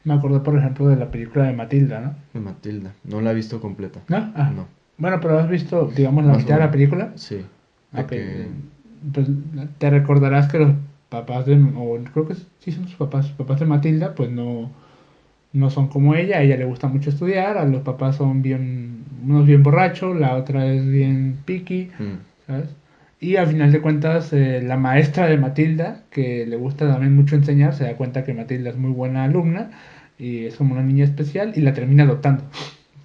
Me acordé, por ejemplo, de la película de Matilda, ¿no? Matilda, no la he visto completa. ¿No? Ah. No, Bueno, pero has visto, digamos, la más o mitad de la menos. película. Sí, de Ok. que... Pues te recordarás que los papás de, o creo que sí son sus papás de Matilda, pues no son como ella. A ella le gusta mucho estudiar, a los papás son bien, unos bien borrachos, la otra es bien picky, mm, ¿sabes? Y al final de cuentas, la maestra de Matilda, que le gusta también mucho enseñar, se da cuenta que Matilda es muy buena alumna y es como una niña especial y la termina adoptando.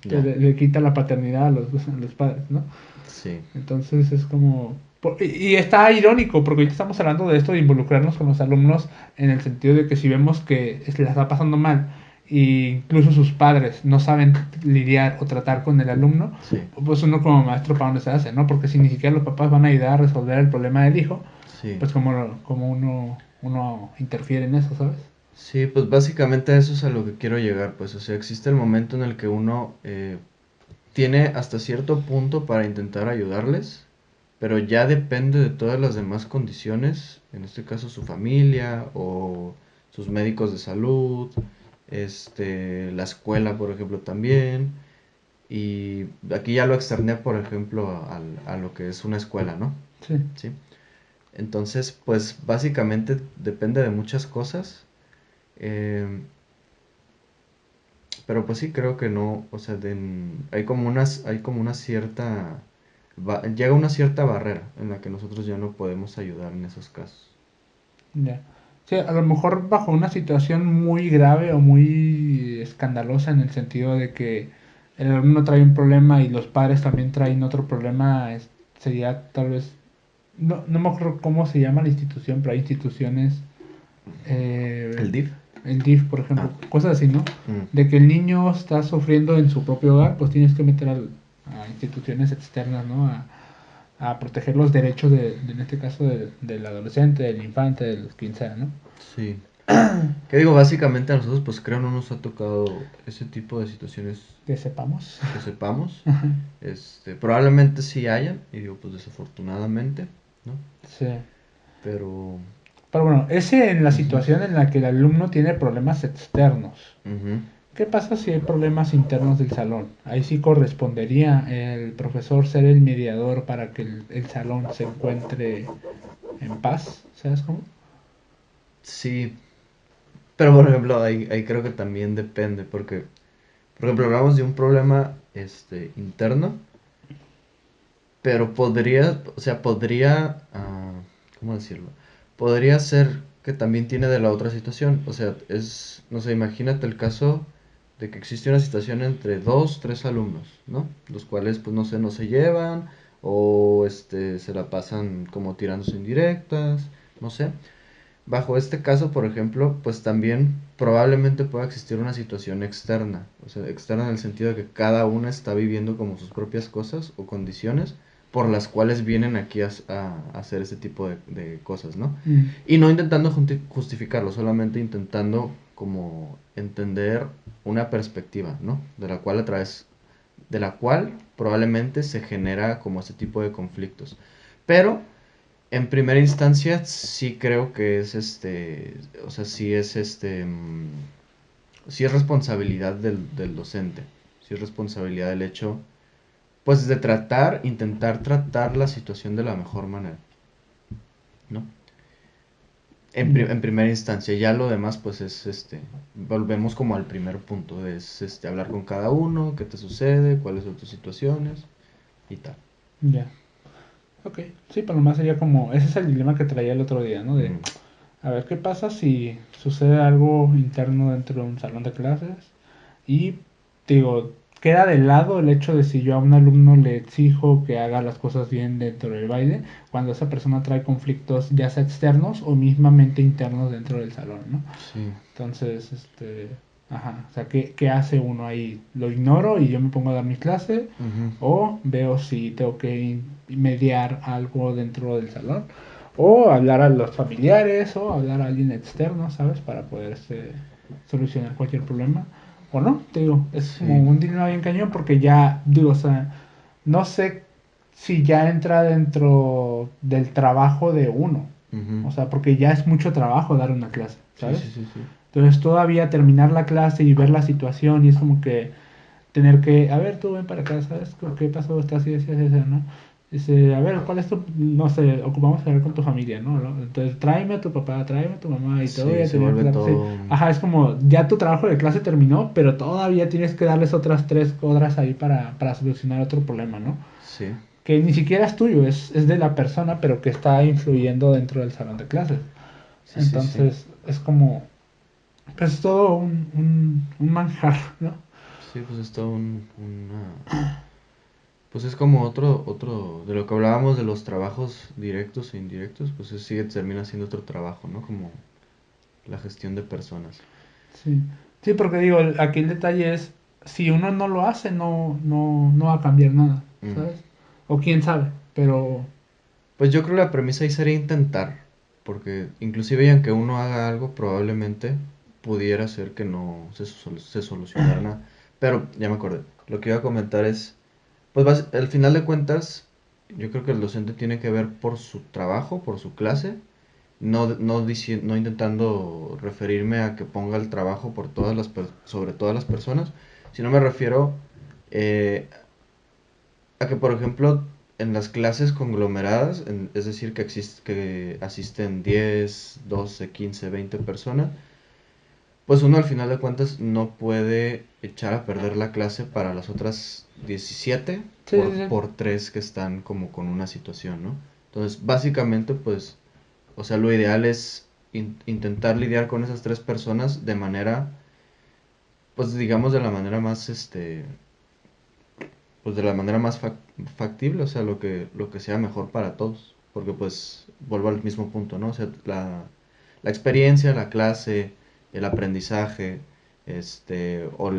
Que ya, le quita la paternidad a los padres, ¿no? sí, Entonces es como... Y está irónico, porque ahorita estamos hablando de esto de involucrarnos con los alumnos en el sentido de que si vemos que la está pasando mal e incluso sus padres no saben lidiar o tratar con el alumno, sí, pues uno como maestro para dónde se hace, ¿no? Porque si ni siquiera los papás van a ayudar a resolver el problema del hijo, sí. pues como uno interfiere en eso, ¿sabes? Sí, pues básicamente eso es a lo que quiero llegar, pues, o sea, existe el momento en el que uno tiene hasta cierto punto para intentar ayudarles, pero ya depende de todas las demás condiciones, en este caso su familia o sus médicos de salud, la escuela, por ejemplo, también, y aquí ya lo externé, por ejemplo, a lo que es una escuela, ¿no? Sí, ¿Sí? Entonces, pues básicamente depende de muchas cosas. eh, Pero pues sí, creo que no, o sea, hay como una cierta, llega una cierta barrera en la que nosotros ya no podemos ayudar en esos casos. ya. Sí, a lo mejor bajo una situación muy grave o muy escandalosa en el sentido de que el alumno trae un problema y los padres también traen otro problema, sería tal vez, no me acuerdo cómo se llama la institución, pero hay instituciones, eh, ¿El DIF? el DIF, por ejemplo, Ah, cosas así, ¿no? mm, De que el niño está sufriendo en su propio hogar, pues tienes que meter a instituciones externas, ¿no? A proteger los derechos en este caso, del adolescente, del infante, de los 15 años, ¿no? sí. ¿Qué digo? Básicamente a nosotros, pues creo no nos ha tocado ese tipo de situaciones Que sepamos. que sepamos. Probablemente sí hayan, y digo, pues desafortunadamente, ¿no? Sí. Pero, Pero bueno, ese en la ujú, situación en la que el alumno tiene problemas externos. ujú. ¿Qué pasa si hay problemas internos del salón? Ahí sí correspondería el profesor ser el mediador para que el salón se encuentre en paz, ¿sabes cómo? Sí, pero por ejemplo, ahí creo que también depende, porque por ejemplo, hablamos de un problema interno, pero podría, o sea, ¿cómo decirlo? Podría ser que también tiene de la otra situación. O sea, no sé, imagínate el caso de que existe una situación entre dos, tres alumnos, ¿no? Los cuales, pues, no sé, no se llevan, o se la pasan como tirándose indirectas, no sé. Bajo este caso, por ejemplo, pues también probablemente pueda existir una situación externa, o sea, externa en el sentido de que cada una está viviendo como sus propias cosas o condiciones por las cuales vienen aquí a hacer ese tipo de cosas, ¿no? Mm, Y no intentando justificarlo, solamente intentando como entender una perspectiva, ¿no? De la cual probablemente se genera como ese tipo de conflictos. Pero en primera instancia, sí creo que es o sea, sí es responsabilidad del docente, sí es responsabilidad del hecho, pues de intentar tratar la situación de la mejor manera, ¿no? ya. En primera instancia, ya lo demás, pues es volvemos como al primer punto, es hablar con cada uno, qué te sucede, cuáles son tus situaciones y tal. Ya. Ok. Sí, pero más sería como, ese es el dilema que traía el otro día, ¿no? De, Mm, a ver, ¿qué pasa si sucede algo interno dentro de un salón de clases? Y digo, queda de lado el hecho de si yo a un alumno le exijo que haga las cosas bien dentro del baile, cuando esa persona trae conflictos ya sea externos o mismamente internos dentro del salón, ¿no? sí. Entonces, ajá, o sea, ¿qué hace uno ahí? ¿Lo ignoro y yo me pongo a dar mi clase? Ujú. ¿O veo si tengo que mediar algo dentro del salón? ¿O hablar a los familiares? ¿O hablar a alguien externo, ¿sabes? Para poder solucionar cualquier problema. ¿O no? Te digo, es como Sí. un dilema bien cañón porque ya, digo, o sea, no sé si ya entra dentro del trabajo de uno. Ujú. O sea, porque ya es mucho trabajo dar una clase, Sí, ¿sabes? sí, sí, sí. Entonces todavía terminar la clase y ver la situación y es como que tener que, a ver, tú ven para acá, ¿sabes qué pasó? Está así, así, así, así, ¿no? Dice, a ver, ¿cuál es tu, no sé, ocupamos hablar con tu familia, ¿no? Entonces tráeme a tu papá, tráeme a tu mamá y todo, Sí, ya se tener vuelve que darle, todo ajá, es como, ya tu trabajo de clase terminó, pero todavía tienes que darles otras 3 horas ahí para solucionar otro problema, ¿no? Sí, Que ni siquiera es tuyo, es de la persona, pero que está influyendo dentro del salón de clases. sí, sí, sí. Entonces, es como, pues es todo un manjar, ¿no? Sí, pues es todo pues es como de lo que hablábamos de los trabajos directos e indirectos, pues termina siendo otro trabajo, ¿no? Como la gestión de personas. Sí, sí, porque digo, aquí el detalle es, si uno no lo hace, no va a cambiar nada, Mm. ¿sabes? O quién sabe, pero Pues yo creo que la premisa ahí sería intentar, porque inclusive y aunque uno haga algo, probablemente pudiera ser que no se solucionara nada. Pero ya me acordé. Lo que iba a comentar es, pues al final de cuentas, yo creo que el docente tiene que ver por su trabajo, por su clase, no intentando referirme a que ponga el trabajo por sobre todas las personas, sino me refiero eh, a que, por ejemplo, en las clases conglomeradas, es decir, que asisten 10 12 15 20 personas, pues uno al final de cuentas no puede echar a perder la clase para las otras 17 Sí, sí, sí. por 3 que están como con una situación, ¿no? Entonces, básicamente, pues, o sea, lo ideal es intentar lidiar con esas 3 personas de manera, pues, digamos, de la manera más, pues, de la manera más factible, o sea, lo que sea mejor para todos. Porque, pues, vuelvo al mismo punto, ¿no? O sea, la experiencia, la clase, el aprendizaje,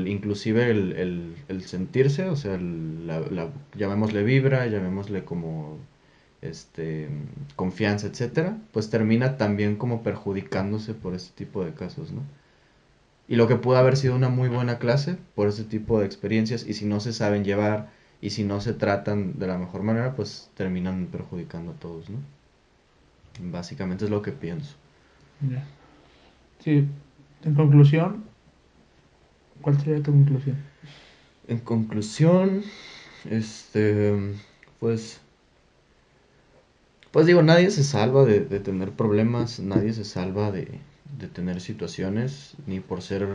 inclusive el sentirse, o sea, llamémosle vibra, llamémosle como, este, confianza, etcétera, pues termina también como perjudicándose por este tipo de casos, ¿no? Y lo que pudo haber sido una muy buena clase por ese tipo de experiencias, y si no se saben llevar, y si no se tratan de la mejor manera, pues terminan perjudicando a todos, ¿no? Básicamente es lo que pienso. Ya. Sí, en conclusión, ¿cuál sería tu conclusión? En conclusión, este, pues, pues digo, nadie se salva de tener problemas, nadie se salva de tener situaciones, ni por ser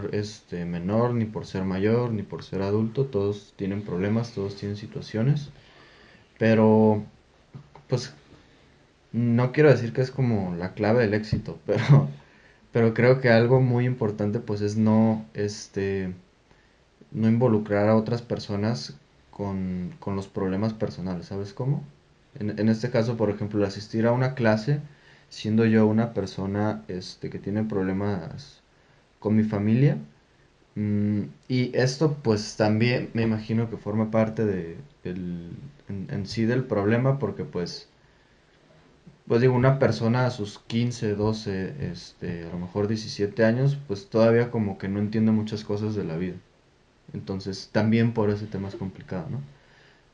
menor, ni por ser mayor, ni por ser adulto, todos tienen problemas, todos tienen situaciones, pero pues no quiero decir que es como la clave del éxito, pero creo que algo muy importante pues es no involucrar a otras personas con los problemas personales, ¿sabes cómo? En este caso, por ejemplo, el asistir a una clase, siendo yo una persona que tiene problemas con mi familia, y esto pues también me imagino que forma parte en sí del problema, porque pues digo, una persona a sus 15 12 a lo mejor 17 años, pues todavía como que no entiende muchas cosas de la vida. Entonces, también por ese tema es complicado, ¿no?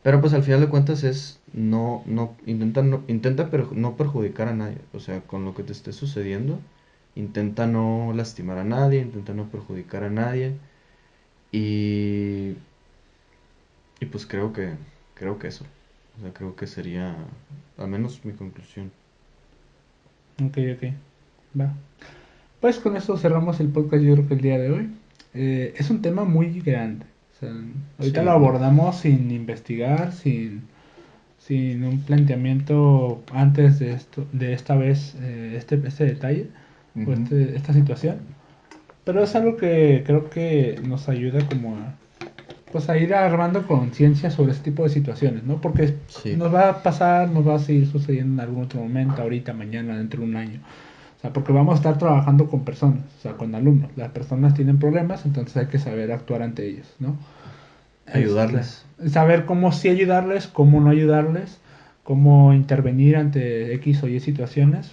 Pero pues al final de cuentas es no perjudicar a nadie. O sea, con lo que te esté sucediendo, intenta no lastimar a nadie, intenta no perjudicar a nadie. Y, y pues creo que eso. O sea, creo que sería al menos mi conclusión. Ok, ok. Va. Pues con eso cerramos el podcast yo creo que el día de hoy. Es un tema muy grande. O sea, ahorita lo Sí, no. abordamos sin investigar, sin un planteamiento antes de esto, de esta vez, este detalle o Ujú. esta situación. Pero es algo que creo que nos ayuda como a, pues a ir armando conciencia sobre este tipo de situaciones, ¿no? Porque Sí. nos va a pasar, nos va a seguir sucediendo en algún otro momento, ahorita, mañana, dentro de un año. O sea, porque vamos a estar trabajando con personas, o sea, con alumnos. Las personas tienen problemas, entonces hay que saber actuar ante ellos, ¿no? Este, Ayudarles. saber cómo sí ayudarles, cómo no ayudarles, cómo intervenir ante X o Y situaciones,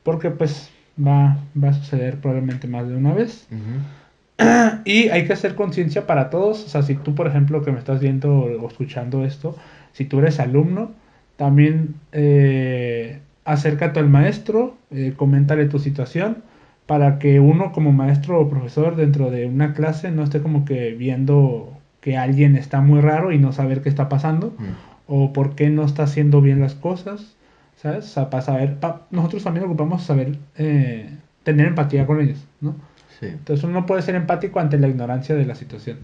porque pues va a suceder probablemente más de una vez. Ujú. Y hay que hacer conciencia para todos. O sea, si tú, por ejemplo, que me estás viendo o escuchando esto, si tú eres alumno, también acércate al maestro, coméntale tu situación, para que uno como maestro o profesor dentro de una clase no esté como que viendo que alguien está muy raro y no saber qué está pasando Mm. o por qué no está haciendo bien las cosas, ¿sabes? O sea, para saber, nosotros también ocupamos saber tener empatía con ellos, ¿no? Sí. Entonces uno no puede ser empático ante la ignorancia de la situación.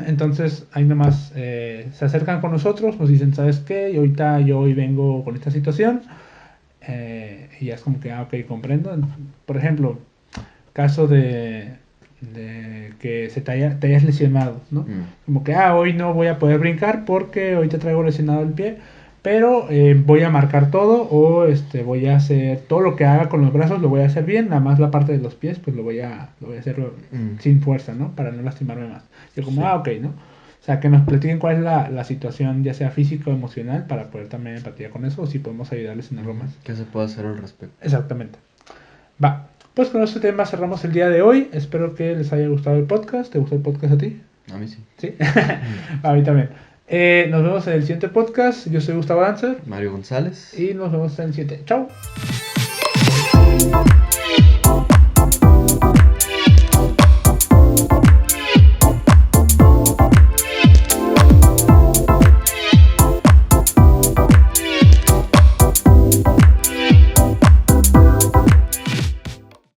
Entonces ahí nomás se acercan con nosotros, nos dicen, ¿sabes qué? Y ahorita yo hoy vengo con esta situación. Y ya es como que, ok, comprendo. Por ejemplo, caso de que te hayas lesionado, ¿no? Mm. Como que, hoy no voy a poder brincar porque hoy te traigo lesionado el pie, pero voy a marcar todo o voy a hacer todo lo que haga con los brazos, lo voy a hacer bien, nada más la parte de los pies, pues lo voy a hacer Mm. sin fuerza, ¿no? Para no lastimarme más. Yo como, Sí. ok, ¿no? O sea, que nos platiquen cuál es la situación, ya sea física o emocional, para poder también empatía con eso, o si podemos ayudarles en algo Ujú. más. ¿Qué se puede hacer al respecto? Exactamente. Va. Pues con este tema cerramos el día de hoy. Espero que les haya gustado el podcast. ¿Te gustó el podcast a ti? A mí sí. Sí, a mí también. Nos vemos en el siguiente podcast. Yo soy Gustavo Dancer. Mario González. Y nos vemos en el siguiente. Chao.